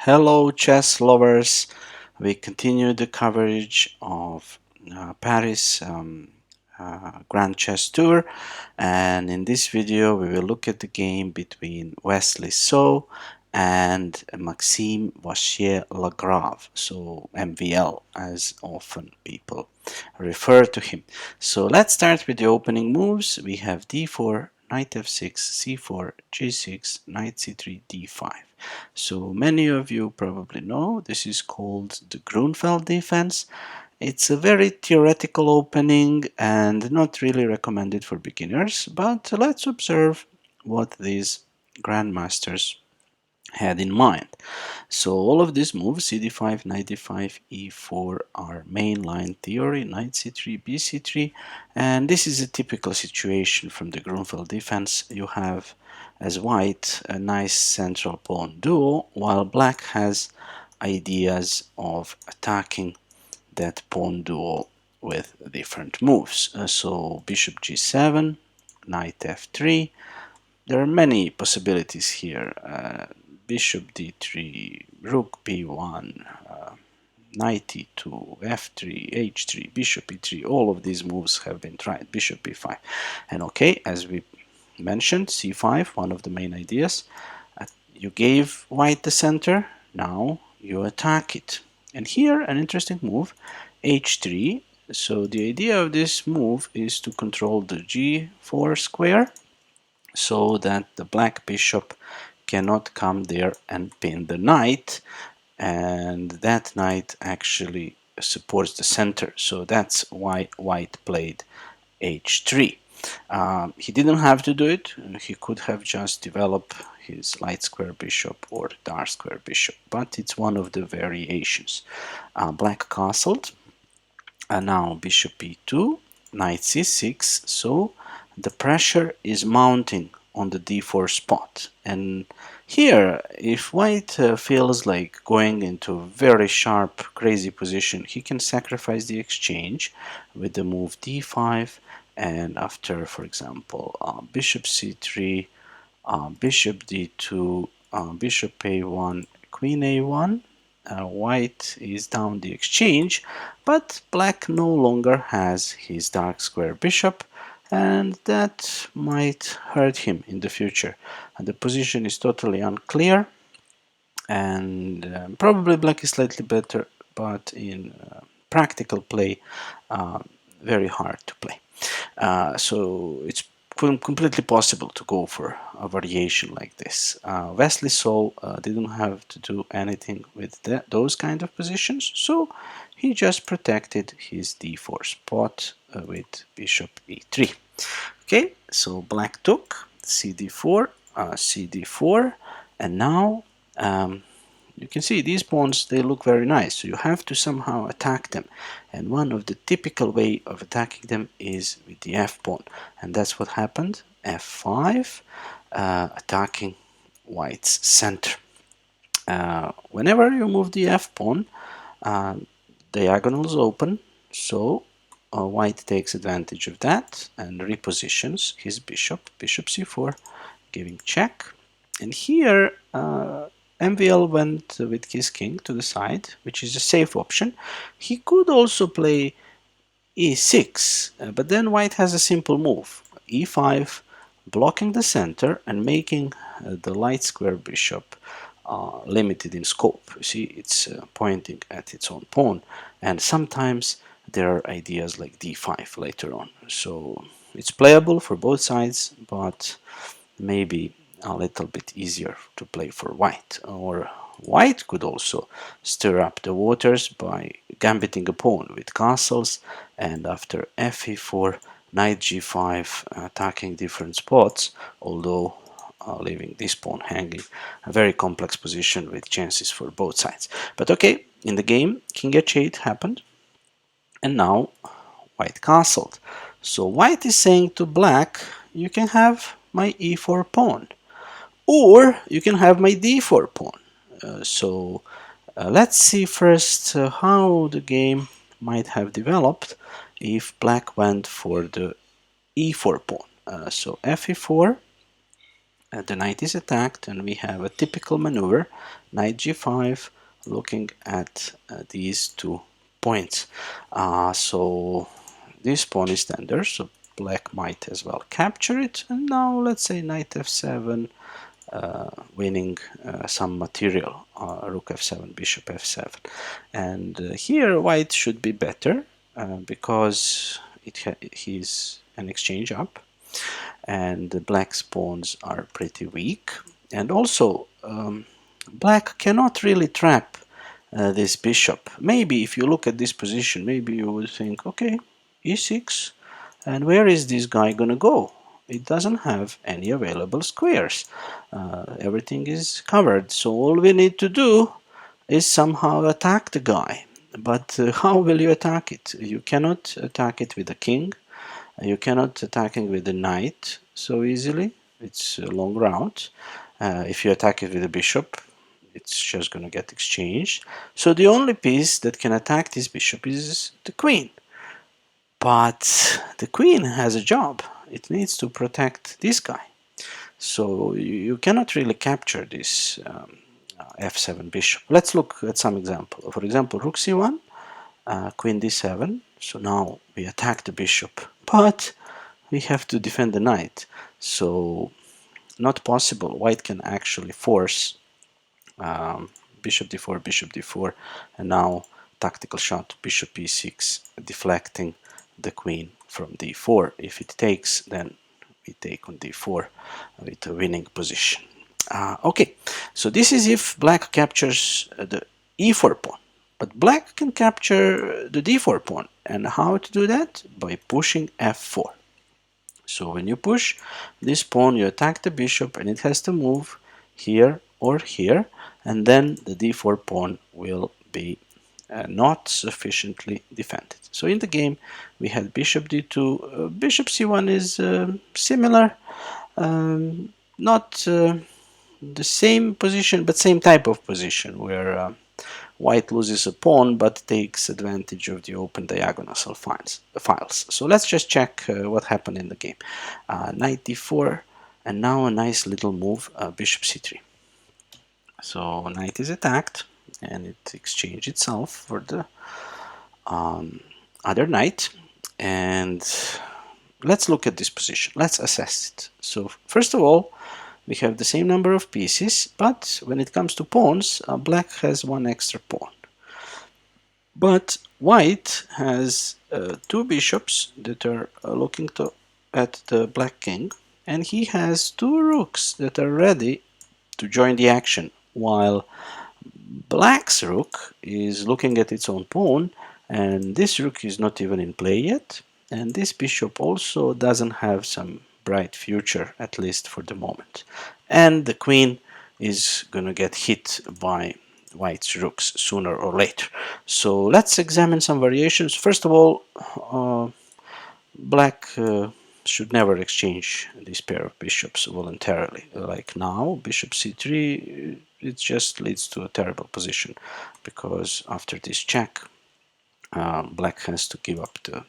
Hello, chess lovers. We continue the coverage of Paris Grand Chess Tour, and in this video, we will look at the game between Wesley So and Maxime Vachier-Lagrave, so MVL, as often people refer to him. So let's start with the opening moves. We have d4, knight f6, c4, g6, knight c3, d5. So many of you probably know this is called the Grunfeld defense. It's a very theoretical opening and not really recommended for beginners, but let's observe what these grandmasters had in mind. So all of these moves, cd5, knight d5, e4, are mainline theory, knight c3, bc3, and this is a typical situation from the Grunfeld defense. You have, as white, a nice central pawn duo, while black has ideas of attacking that pawn duo with different moves. So bishop g7, knight f3. There are many possibilities here. Bishop d3, rook b1, knight e2, f3, h3, bishop e3. All of these moves have been tried. Bishop e5. And okay, as we mentioned, c5, one of the main ideas. You gave white the center, now you attack it. And here, an interesting move, h3. So the idea of this move is to control the g4 square so that the black bishop cannot come there and pin the knight, and that knight actually supports the center. So that's why white played h3. He didn't have to do it. He could have just developed his light square bishop or dark square bishop, but it's one of the variations. Black castled. Now bishop e2, knight c6. So the pressure is mounting on the d4 spot. And here, if white feels like going into a very sharp, crazy position, he can sacrifice the exchange with the move d5, and after, for example, bishop c3, bishop d2, bishop a1, queen a1, white is down the exchange, but black no longer has his dark square bishop, and that might hurt him in the future. And the position is totally unclear, and probably black is slightly better, but in practical play, very hard to play. So it's completely possible to go for a variation like this. Wesley So didn't have to do anything with those kind of positions, so he just protected his d4 spot with bishop e3. Okay, so black took cd4, cd4, and now you can see these pawns, they look very nice, so you have to somehow attack them. And one of the typical way of attacking them is with the f pawn. And that's what happened. f5, attacking white's center. Whenever you move the f pawn, diagonals open, so white takes advantage of that and repositions his bishop, bishop c4, giving check. And here, MVL went with his king to the side, which is a safe option. He could also play e6, but then white has a simple move, e5, blocking the center and making the light square bishop limited in scope. You see, it's pointing at its own pawn, and sometimes there are ideas like d5 later on. So it's playable for both sides, but maybe a little bit easier to play for white. Or white could also stir up the waters by gambiting a pawn with castles, and after fe4, knight g5, attacking different spots, although leaving this pawn hanging, a very complex position with chances for both sides. But okay, in the game, king h8 happened, and now white castled. So white is saying to black, you can have my e4 pawn, or you can have my d4 pawn. Let's see first how the game might have developed if black went for the e4 pawn. So fe4, The knight is attacked, and we have a typical maneuver, knight g5, looking at these 2 points. So this pawn is tender, so black might as well capture it. And now let's say knight f7, winning some material, rook f7, bishop f7. And here white should be better because he's an exchange up, and the black's pawns are pretty weak. And also, black cannot really trap this bishop. Maybe if you look at this position, maybe you would think, okay, e6, and where is this guy gonna go? It doesn't have any available squares. Everything is covered, so all we need to do is somehow attack the guy. But how will you attack it? You cannot attack it with a king. You cannot attack it with the knight so easily. It's a long route. If you attack it with a bishop, it's just going to get exchanged. So the only piece that can attack this bishop is the queen. But the queen has a job. It needs to protect this guy. So you cannot really capture this f7 bishop. Let's look at some example. For example, rook c1, queen d7. So now we attack the bishop, but we have to defend the knight. So not possible. White can actually force bishop d4, and now tactical shot, bishop e6, deflecting the queen from d4. If it takes, then we take on d4 with a winning position. Okay, so this is if black captures the e4 pawn. But black can capture the d4 pawn. And how to do that? By pushing f4. So when you push this pawn, you attack the bishop, and it has to move here or here, and then the d4 pawn will be not sufficiently defended. So in the game, we had bishop d2. Bishop c1 is similar, not the same position, but same type of position, where white loses a pawn but takes advantage of the open diagonal files. So let's just check what happened in the game. Knight d4, and now a nice little move, bishop c3. So knight is attacked, and it exchanged itself for the other knight. And let's look at this position. Let's assess it. So first of all, we have the same number of pieces, but when it comes to pawns, black has one extra pawn. But white has 2 bishops that are looking at the black king, and he has 2 rooks that are ready to join the action, while black's rook is looking at its own pawn, and this rook is not even in play yet, and this bishop also doesn't have some bright future, at least for the moment. And the queen is gonna get hit by white's rooks sooner or later. So let's examine some variations. First of all, black should never exchange this pair of bishops voluntarily. Like now, bishop c3, it just leads to a terrible position, because after this check, black has to give up the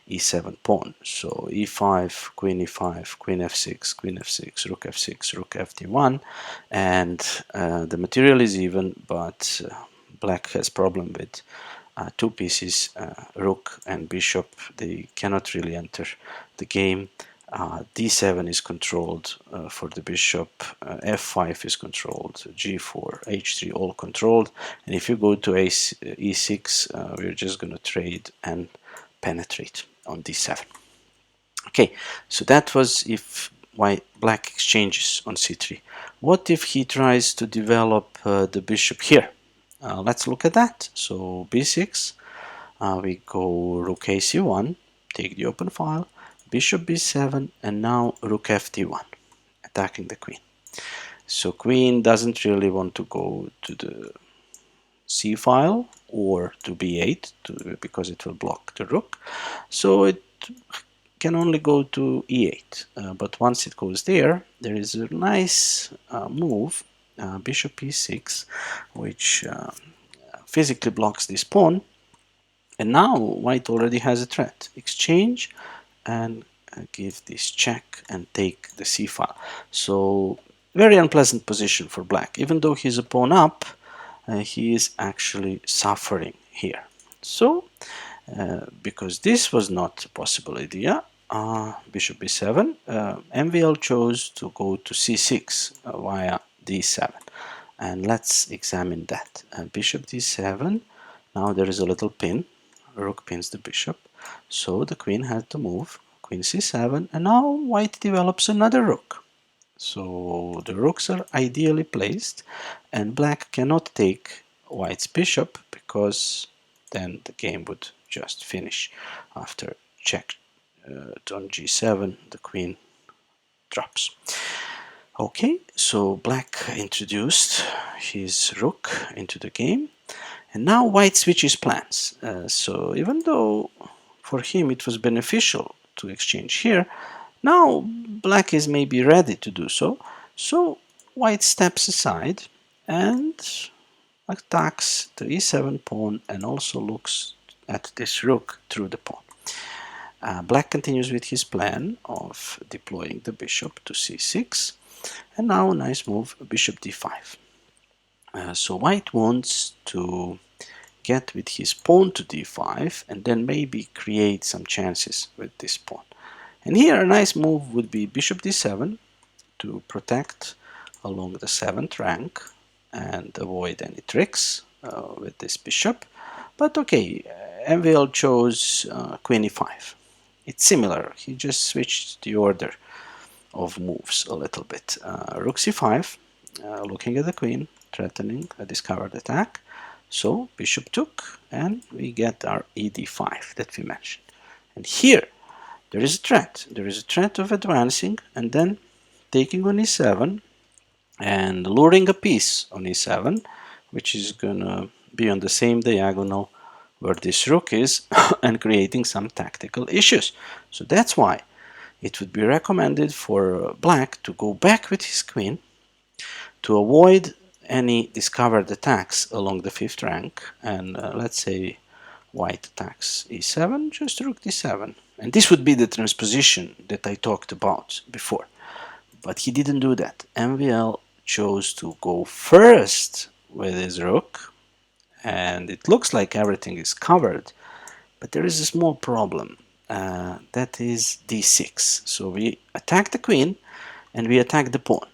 e7 pawn. So e5, queen e5, queen f6, rook f6, rook fd1, and the material is even, but black has problem with 2 pieces, rook and bishop. They cannot really enter the game. d7 is controlled for the bishop, f5 is controlled, g4, h3, all controlled, and if you go to e6, we're just going to trade and penetrate on d7. Okay, so that was if black exchanges on c3. What if he tries to develop the bishop here? Let's look at that. So b6, we go rook ac1, take the open file, bishop b7, and now rook fd1, attacking the queen. So queen doesn't really want to go to the c file or to b8 because it will block the rook. So it can only go to e8. But once it goes there, there is a nice move, bishop e6, which physically blocks this pawn. And now white already has a threat. Exchange and give this check and take the c file. So very unpleasant position for black. Even though he's a pawn up, he is actually suffering here. So, because this was not a possible idea, bishop b7, MVL chose to go to c6 via d7. And let's examine that. Bishop d7, now there is a little pin, rook pins the bishop, so the queen had to move, queen c7, and now white develops another rook. So the rooks are ideally placed, and black cannot take white's bishop because then the game would just finish. After check on g7, the queen drops. Okay, so black introduced his rook into the game, and now white switches plans. So even though for him it was beneficial to exchange here, now black is maybe ready to do so. So white steps aside and attacks the e7 pawn and also looks at this rook through the pawn. Black continues with his plan of deploying the bishop to c6, and now nice move, bishop d5. So white wants to get with his pawn to d5 and then maybe create some chances with this pawn. And here a nice move would be bishop d7 to protect along the 7th rank and avoid any tricks with this bishop. But okay, MVL chose queen e5. It's similar, he just switched the order of moves a little bit. Rook c5, looking at the queen, threatening a discovered attack. So bishop took, and we get our ed5 that we mentioned. And here there is a threat. There is a threat of advancing and then taking on e7 and luring a piece on e7, which is gonna be on the same diagonal where this rook is and creating some tactical issues. So that's why it would be recommended for black to go back with his queen to avoid any discovered attacks along the 5th rank. And let's say white attacks e7, just rook d7. And this would be the transposition that I talked about before. But he didn't do that. MVL chose to go first with his rook, and it looks like everything is covered, but there is a small problem. That is d6. So we attack the queen and we attack the pawn.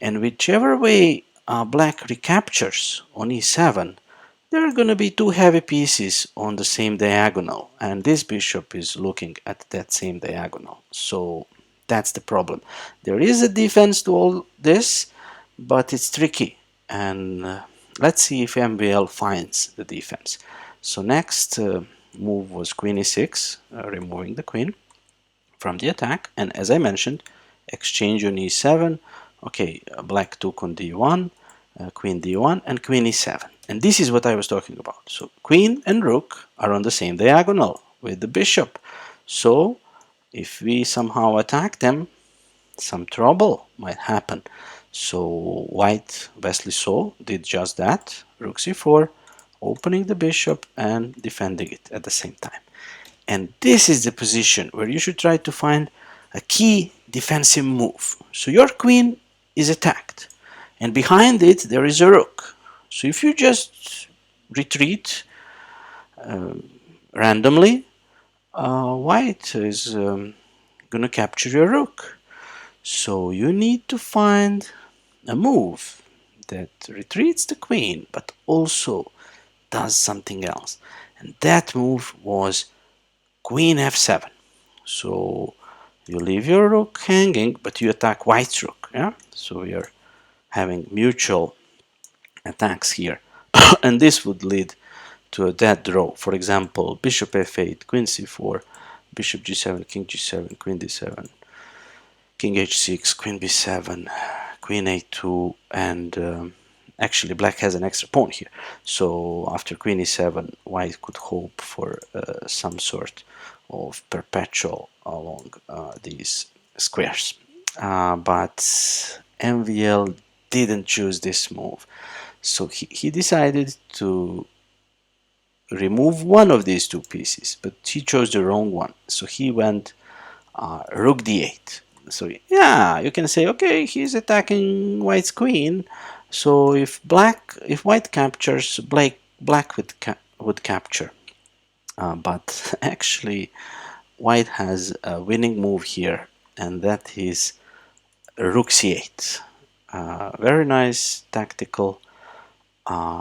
And whichever way black recaptures on e7, there are going to be two heavy pieces on the same diagonal, and this bishop is looking at that same diagonal. So that's the problem. There is a defense to all this, but it's tricky, and let's see if MVL finds the defense. So next move was queen e6, removing the queen from the attack, and as I mentioned, exchange on e7. Okay, black took on d1, queen d1, and queen e7. And this is what I was talking about. So queen and rook are on the same diagonal with the bishop. So if we somehow attack them, some trouble might happen. So white, Wesley So, did just that. Rook c4, opening the bishop and defending it at the same time. And this is the position where you should try to find a key defensive move. So your queen is attacked, and behind it there is a rook. So if you just retreat randomly, white is gonna capture your rook. So you need to find a move that retreats the queen, but also does something else. And that move was queen f7. So you leave your rook hanging, but you attack white's rook. Yeah. So we are having mutual attacks here, and this would lead to a dead draw. For example, bishop f8, queen c4, bishop g7, king g7, queen d7, king h6, queen b7, queen a2, and actually black has an extra pawn here. So after queen e7, white could hope for some sort of perpetual along these squares. But MVL didn't choose this move. So he decided to remove one of these two pieces, but he chose the wrong one. So he went rook d8. So yeah, you can say, okay, he's attacking white's queen. So if white captures, black would capture. But actually, white has a winning move here, and that is rook c8. Very nice tactical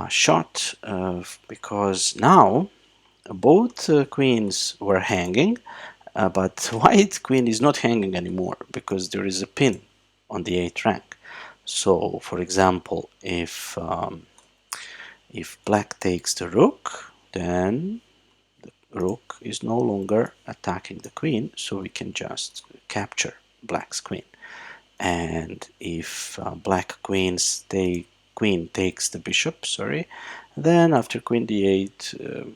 shot, because now both queens were hanging, but white queen is not hanging anymore because there is a pin on the 8th rank. So, for example, if black takes the rook, then rook is no longer attacking the queen, so we can just capture black's queen. And if queen takes the bishop, sorry, then after queen d8,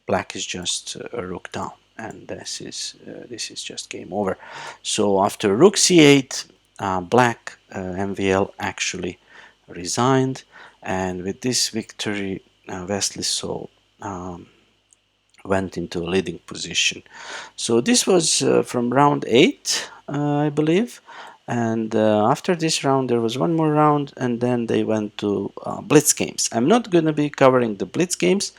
black is just a rook down, and this is just game over. So after rook c8, black MVL actually resigned, and with this victory, Wesley So went into a leading position. So this was from round 8, I believe, and after this round there was one more round, and then they went to blitz games. I'm not going to be covering the blitz games,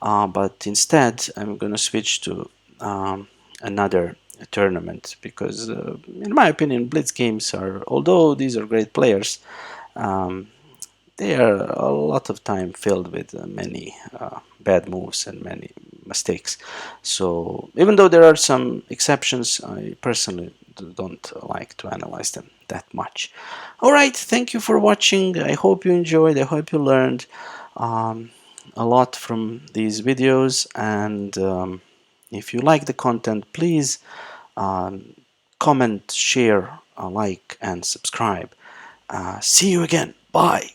but instead I'm going to switch to another tournament, because in my opinion blitz games are, although these are great players, um, they are a lot of time filled with many bad moves and many mistakes. So even though there are some exceptions, I personally don't like to analyze them that much. All right, thank you for watching. I hope you enjoyed. I hope you learned um, a lot from these videos, and if you like the content, please um, comment, share, like, and subscribe. See you again. Bye.